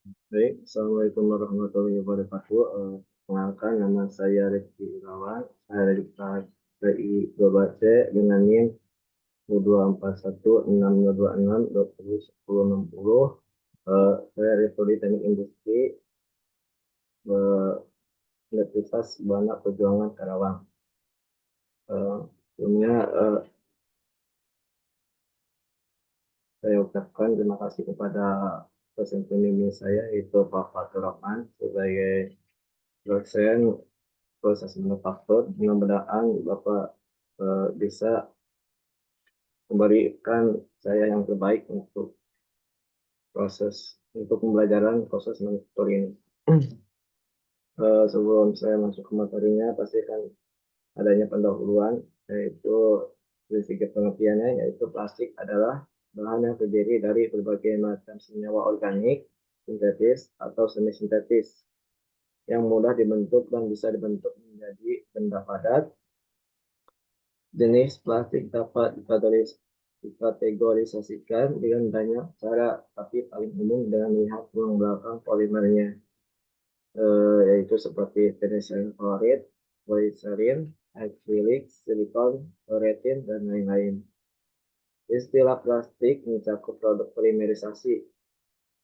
Baik, Assalamualaikum warahmatullahi wabarakatuh. Perkenalkan, nama saya Rizky Irawan. Saya dari kelas PI 12C dengan NIM 22416226 saya dari Prodi Teknik Industri Universitas Bana Perjuangan Karawang. Sebelumnya saya ucapkan terima kasih kepada dosen pembimbing saya, yaitu Pak Fatur Rahman, sebagai dosen proses manufaktur. Mudah-mudahan Bapak bisa memberikan saya yang terbaik untuk pembelajaran proses manufaktur ini. Sebelum saya masuk ke materinya, pastikan adanya pendahuluan, yaitu dari segi pengertiannya, yaitu plastik adalah bahan yang terdiri dari berbagai macam senyawa organik, sintetis atau semi sintetis yang mudah dibentuk dan bisa dibentuk menjadi benda padat. Jenis plastik dapat dikategorisasikan dengan banyak cara, tapi paling umum dengan melihat tulang belakang polimernya, yaitu seperti penicillin klorid, polyserin, akrilik, silikon, uretin, dan lain-lain. Istilah plastik mencakup produk polimerisasi,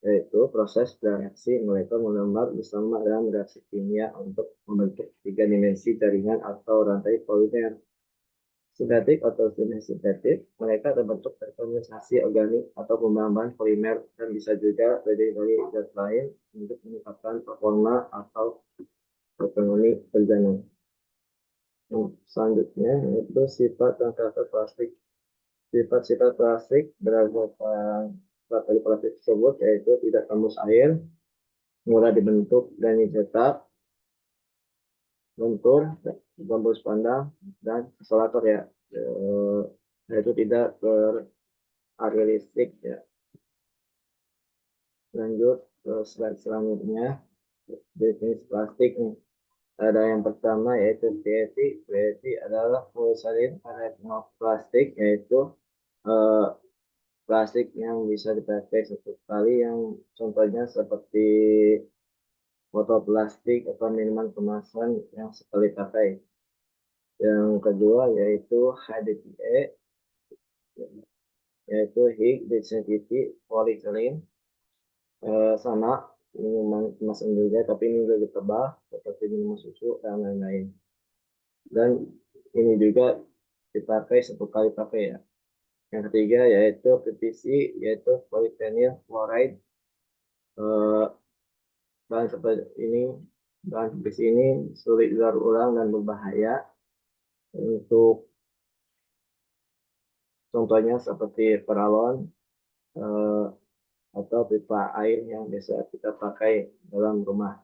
yaitu proses reaksi molekul melembar bersama dalam reaksi kimia untuk membentuk tiga dimensi jaringan atau rantai polimer. Sintetik atau semi sintetik, mereka terbentuk dari kondensasi organik atau pembahan polimer dan bisa juga terdiri dari zat lain untuk meningkatkan performa atau ekonomi perjalanan. Selanjutnya yaitu sifat dan karakter plastik. Sifat-sifat plastik berdasarkan dari plastik tersebut yaitu tidak tembus air, mudah dibentuk dan dicetak, lentur, tembus pandang, dan isolator ya. Yaitu tidak area listrik ya. Lanjut ke slide selanjutnya, definisi plastik nih. Ada yang pertama yaitu PET. PET adalah polyethylene plastik, yaitu eh, plastik yang bisa dipakai satu kali, yang contohnya seperti botol plastik atau minuman kemasan yang sekali pakai. Yang kedua yaitu HDPE, yaitu High Density Polyethylene. Sama minuman kemasan juga, tapi ini lebih tebal seperti minuman susu dan lain-lain. Dan ini juga dipakai satu kali pakai ya. Yang ketiga yaitu PVC, yaitu polyvinyl chloride. Eh, bahan seperti ini, bahan PVC ini sulit didaur ulang dan berbahaya. Untuk contohnya seperti paralon, eh, atau pipa air yang biasa kita pakai dalam rumah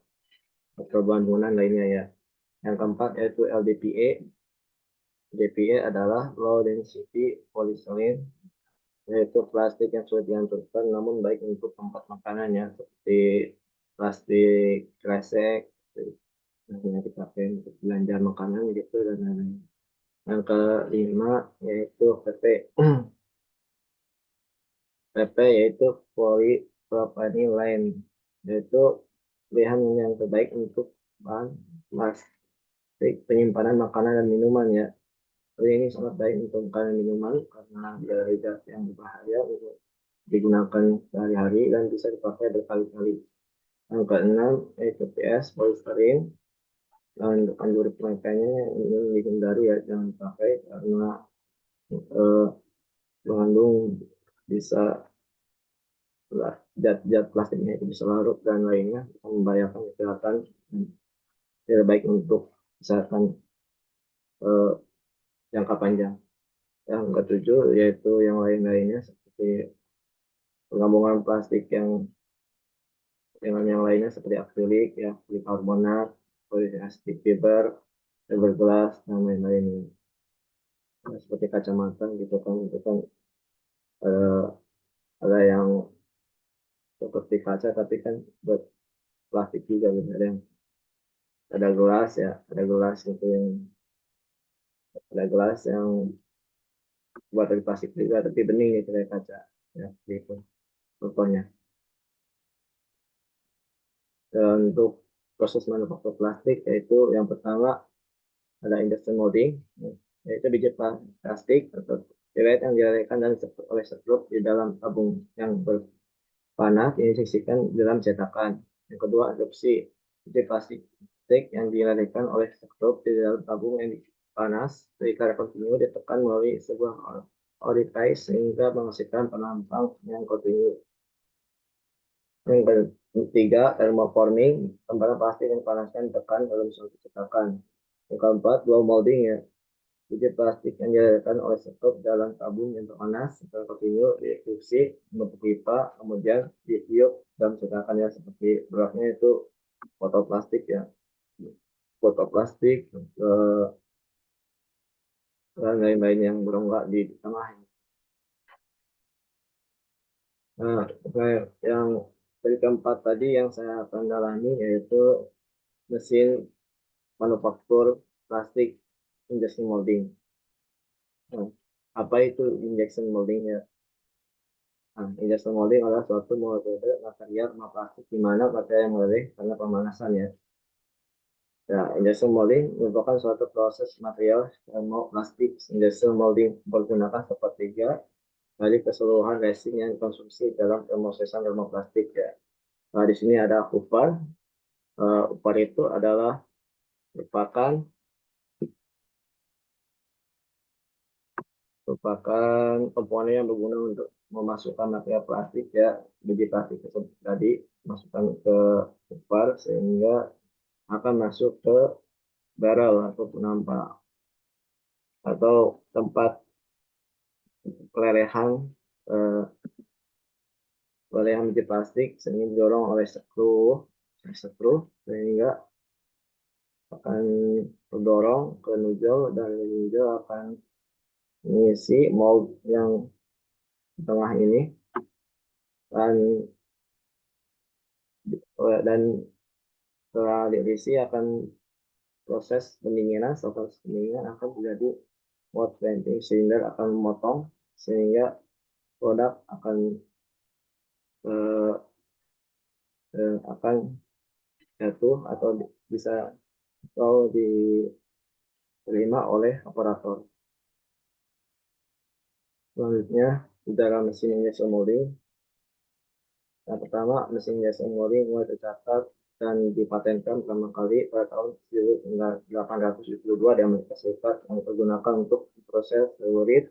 atau bangunan lainnya ya. Yang keempat yaitu LDPE. LDPE adalah low density polyethylene, yaitu plastik yang sulit dihancurkan namun baik untuk tempat makanan ya, seperti plastik kresek yang dipakai untuk belanja makanan gitu dan lain-lain. Yang kelima yaitu PP. PP yaitu polypropylene, yaitu pilihan yang terbaik untuk bahan plastik penyimpanan makanan dan minuman ya. Jadi ini sangat baik untuk makanan dan minuman karena dari zat yang berbahaya untuk digunakan sehari-hari dan bisa dipakai berkali-kali. Yang keenam yaitu PS polystyrene, dan untuk anjur pemakaiannya ini dihindari ya, jangan dipakai karena eh, mengandung bisa zat-zat plastiknya itu bisa larut dan lainnya, bisa membahayakan kesehatan, tidak baik untuk kesehatan eh, jangka panjang. Yang ketujuh yaitu yang lain-lainnya seperti penggabungan plastik yang dengan yang lainnya seperti akrilik ya, polikarbonat, polyester fiber, fiberglass dan lain-lain. Nah, seperti kacamata gitu kan, itu kan eh, ada yang seperti kaca tapi kan buat plastik juga gitu. Ada gelas ya, ada gelas itu yang ada gelas yang buat dari plastik juga tapi bening gitu kayak kaca ya, gitu contohnya. Dan untuk proses manufaktur plastik yaitu yang pertama ada injection molding, yaitu biji plastik atau pilot yang dialirkan dan oleh sekrup di dalam tabung yang berpanas diinjeksikan dalam cetakan. Yang kedua, adopsi biji plastik yang dialirkan oleh sekrup di dalam tabung yang panas secara kontinu ditekan melalui sebuah orifice sehingga menghasilkan penampang yang kontinu. Yang ketiga, thermoforming, temparan plastik yang dipanaskan ditekan dalam suatu cetakan. Yang keempat, dual molding ya. Biji plastik yang diletakkan oleh sekrup dalam tabung yang panas setelah kontinu diinduksi membentuk pipa, kemudian ditiup dalam cetakannya seperti berasnya itu botol plastik ya, botol plastik dan lain-lain yang berongga di tengah. Nah, yang dari keempat tadi yang saya akan dalami yaitu mesin manufaktur plastik injection molding. Nah, apa itu injection molding ya? Nah, injection molding adalah suatu metode material plastik di mana material yang meleleh karena pemanasan ya. Ya, injection molding merupakan suatu proses material termoplastik. Injection molding menggunakan sepertiga dari keseluruhan resin yang dikonsumsi dalam pemrosesan termoplastik ya. Nah, di sini ada upar. Upar itu adalah merupakan merupakan komponen yang berguna untuk memasukkan material plastik ya, biji plastik tersebut tadi masukkan ke upar sehingga akan masuk ke barrel atau penampak atau tempat pelelehan eh, pelelehan biji plastik sehingga didorong oleh skru sehingga akan terdorong ke nozzle dan nozzle akan mengisi mold yang di tengah ini dan setelah diisi akan proses pendinginan. Setelah proses pendinginan akan menjadi mold venting cylinder akan memotong sehingga produk akan eh, akan jatuh atau bisa atau diterima oleh operator. Selanjutnya di dalam mesin injection molding, yang pertama mesin injection molding mulai tercatat dan dipatenkan pertama kali pada tahun 1872 di Amerika Serikat yang digunakan untuk proses seluloid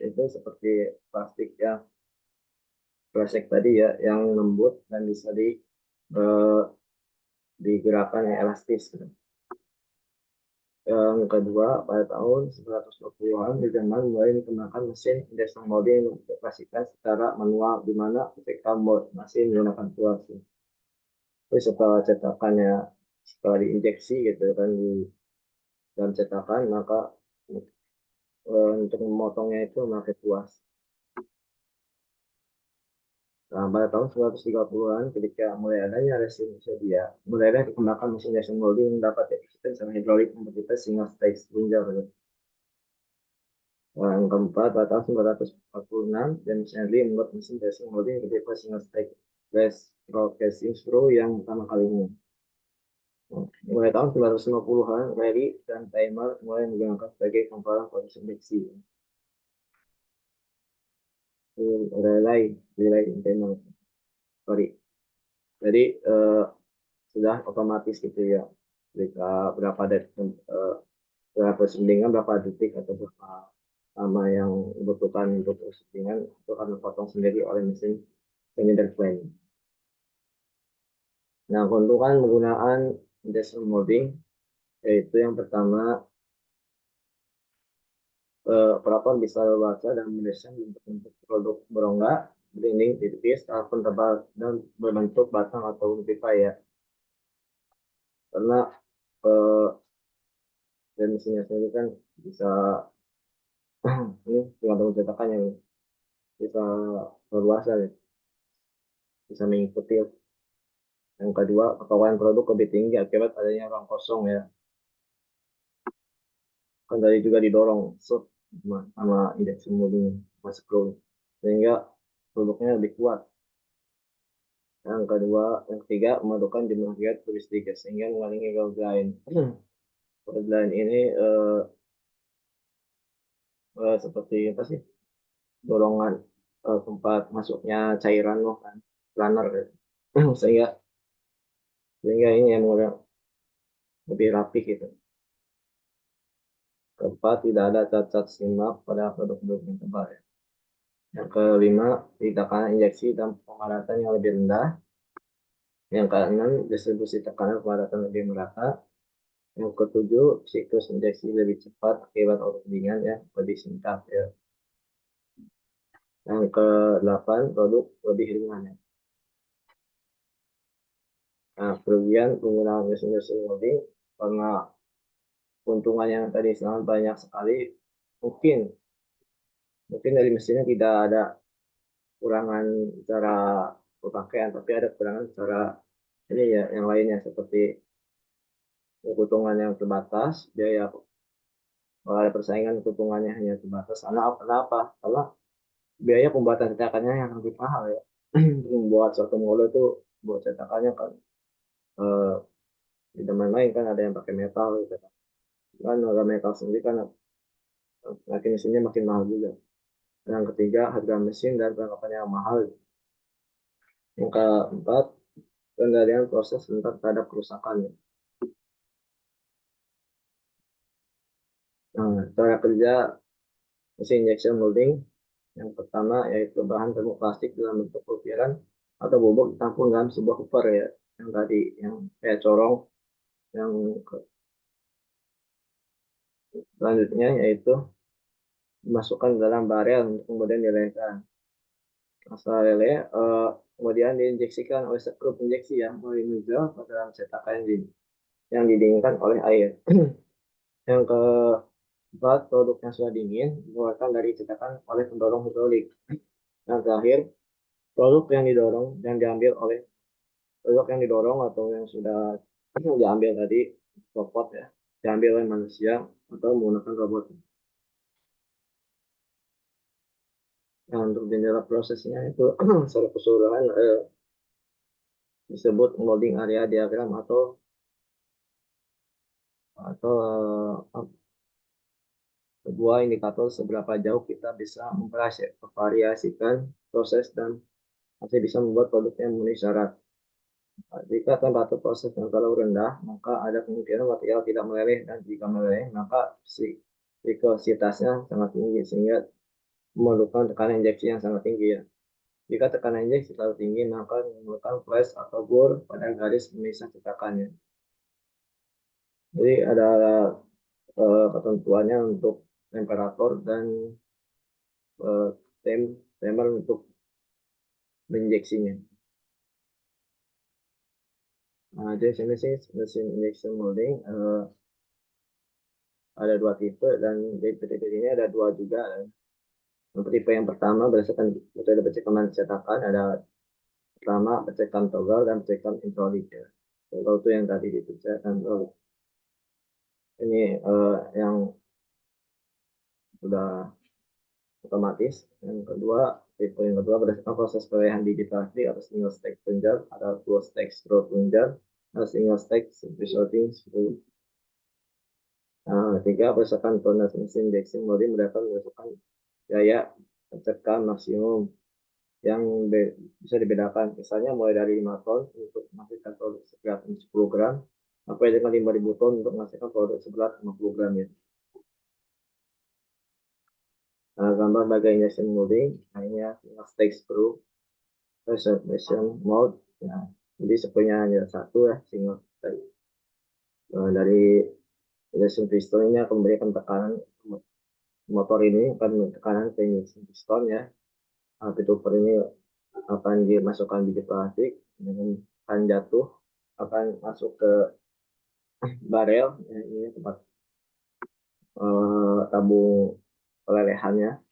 itu seperti plastik yang plastik tadi ya yang lembut dan bisa eh, digerakkan yang elastis. Yang kedua, pada tahun 1920-an di Jerman mulai dikembangkan mesin injection molding yang dioperasikan secara manual, di mana ketika mesin menggunakan tuas. Tapi setelah cetakannya, setelah diinjeksi gitu kan di dalam cetakan, maka untuk memotongnya itu memakai tuas. Nah, pada tahun 1930-an ketika mulai adanya resin sedia, mulai ada dikembangkan mesin injection molding dapat efisien sama hidrolik kompetitif single stage cylinder. Yang keempat, pada tahun 1946, James Henry membuat mesin injection molding berupa single stage breaststroke casing screw yang pertama kalinya. Mulai tahun 1950-an, Rayleigh dan Taimer mulai menggunakan sebagai komponen proses injeksi. Rayleigh dan Taimer, sorry. Jadi sudah otomatis gitu ya. Jika berapa berapa persendingan, berapa detik atau berapa lama yang dibutuhkan untuk persendingan itu akan dipotong sendiri oleh mesin cylinder plane. Nah, keuntungan penggunaan injection molding yaitu yang pertama pelapor bisa membaca dan mendesain bentuk produk berongga, berdinding tipis, ataupun tebal dan berbentuk batang atau pipa ya. Karena eh, dan mesinnya sendiri kan bisa ini tergantung cetakan yang bisa berluasa ya, bisa mengikuti. Yang kedua, kepawaian produk lebih tinggi akibat adanya ruang kosong ya. Kan tadi juga didorong sama injection molding masuk sehingga produknya lebih kuat. Yang ketiga, memerlukan jumlah giat lebih sedikit sehingga mengurangi road line. Road line ini seperti apa sih? Dorongan tempat masuknya cairan loh kan, planner gitu. sehingga sehingga ini yang lebih rapi gitu. Keempat, tidak ada cacat simak pada produk-produk yang tebal ya. Yang kelima, tekanan injeksi dan pemadatan yang lebih rendah. Yang keenam, distribusi tekanan pemadatan lebih merata. Yang ketujuh, siklus injeksi lebih cepat akibat outputtingan ya lebih singkat ya. Yang ke-8, produk lebih ringan ya. Nah, kerugian penggunaan mesin-mesin molding karena keuntungan yang tadi sangat banyak sekali, mungkin mungkin dari mesinnya tidak ada kurangan secara pemakaian, tapi ada kurangan secara ini ya yang lainnya seperti keuntungan yang terbatas, biaya kalau ada persaingan keuntungannya hanya terbatas. Kenapa? Karena biaya pembuatan cetakannya yang lebih mahal ya. Membuat suatu model itu buat cetakannya kan eh, tidak main-main kan, ada yang pakai metal gitu kan, harga metal sendiri kan makin mesinnya makin mahal juga. Yang ketiga, harga mesin dan perlengkapan yang mahal. Yang keempat, pengendalian proses tentang terhadap kerusakan. Nah, cara kerja mesin injection molding yang pertama yaitu bahan termoplastik dalam bentuk butiran atau bubuk ditampung dalam sebuah hopper ya, yang tadi yang kayak corong. Yang selanjutnya yaitu dimasukkan ke dalam barel untuk kemudian dilelehkan. Setelah leleh, kemudian diinjeksikan oleh skrup injeksi ya melalui nozzle ke dalam cetakan yang didinginkan oleh air. Yang keempat, produk yang sudah dingin dikeluarkan dari cetakan oleh pendorong hidrolik. Yang terakhir, produk yang didorong dan diambil oleh produk yang didorong atau yang sudah diambil tadi robot ya, diambil oleh manusia atau menggunakan robot. Nah, untuk jendela prosesnya itu secara keseluruhan disebut molding area diagram atau sebuah indikator seberapa jauh kita bisa memvariasikan proses dan masih bisa membuat produknya memenuhi syarat. Jika temperatur proses yang terlalu rendah, maka ada kemungkinan material tidak meleleh, dan jika meleleh, maka viskositasnya sangat tinggi sehingga memerlukan tekanan injeksi yang sangat tinggi ya. Jika tekanan injeksi terlalu tinggi, maka memerlukan flash atau bor pada garis pemisah cetakannya. Jadi ada ketentuannya untuk temperatur dan eh, timer untuk menginjeksinya. Nah, jadi sini sih mesin injection molding ada dua tipe, dan di tipe ini ada dua juga. Untuk tipe yang pertama berdasarkan metode pengecekan cetakan, ada pertama pengecekan toggle dan pengecekan hidrolik ya. Toggle itu yang tadi dipecah, dan ini yang sudah otomatis. Yang kedua, tipe yang kedua berdasarkan proses pemilihan biji plastik atau single stack plunger, ada dual stack screw plunger, ada single stack sorting screw. Nah, ketiga, berdasarkan tunas mesin injection molding berdasarkan gaya pengecekan maksimum yang bisa dibedakan. Misalnya mulai dari 5 ton untuk menghasilkan produk seberat 10 gram, sampai dengan 5.000 ton untuk menghasilkan produk seberat 50 gram ya. Nah, gambar bagian injection molding, nah ini ya, stack screw, preservation mold. Nah, jadi sebenarnya hanya satu ya, single stack. Dari injection piston ini akan memberikan tekanan, motor ini akan tekanan ke injection piston ya. Tutuper ini akan dimasukkan biji plastik dengan akan jatuh, akan masuk ke barel ya, ini tempat tabung pelelehannya,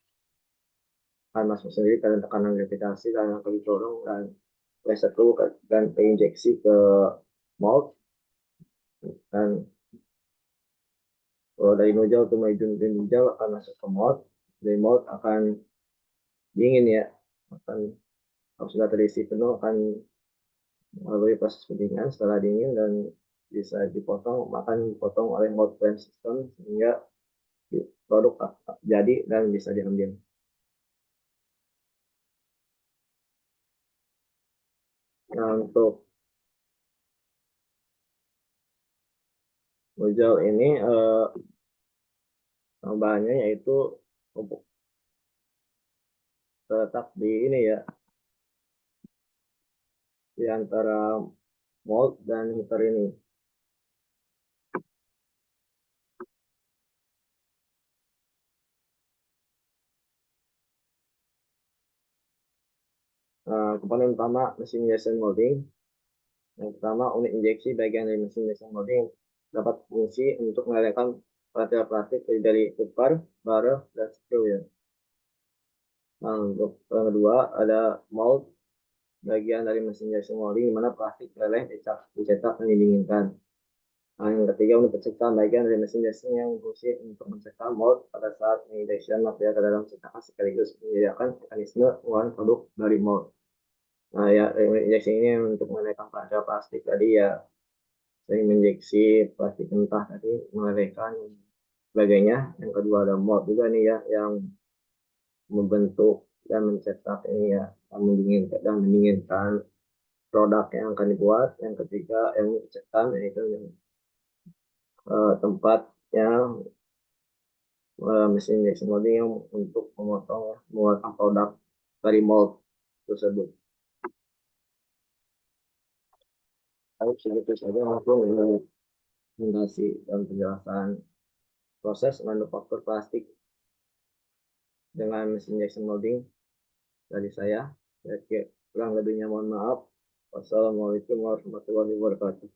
akan masuk sendiri karena tekanan gravitasi dan akan didorong dan pressure dan injeksi ke mold. Dan kalau dari nozzle ke nozzle akan masuk ke mold, dari mold akan dingin ya, akan kalau sudah terisi penuh akan melalui proses pendinginan. Setelah dingin dan bisa dipotong, makan dipotong oleh mold frame system sehingga produk jadi dan bisa diambil. Nah, untuk ojol ini bahannya yaitu terletak di ini ya, di antara mold dan heater ini. Komponen utama mesin injection molding. Yang pertama, unit injeksi bagian dari mesin injection molding dapat fungsi untuk mengalirkan partikel plastik dari cooker, barrel, dan screw ya. Nah, untuk yang kedua ada mold, bagian dari mesin injection molding di mana plastik meleleh dicetak dan didinginkan. Nah, yang ketiga, unit pencetakan bagian dari mesin injection yang berfungsi untuk mencetak mold pada saat injection material ke dalam cetakan sekaligus menyediakan mekanisme pengolahan produk dari mold. Nah, ya, injeksi ini untuk menaikkan partikel plastik tadi ya, sering menginjeksi plastik mentah tadi, melelehkan sebagainya. Yang kedua ada mold juga nih ya, yang membentuk dan mencetak ini ya, mendinginkan produk yang akan dibuat. Yang ketiga yang mencetak yaitu yang tempat yang mesin injection molding yang untuk memotong mengeluarkan produk dari mold tersebut. Baik, segitu saja langsung presentasi dan penjelasan proses manufaktur plastik dengan mesin injection molding dari saya. Kurang lebihnya mohon maaf. Wassalamualaikum warahmatullahi wabarakatuh.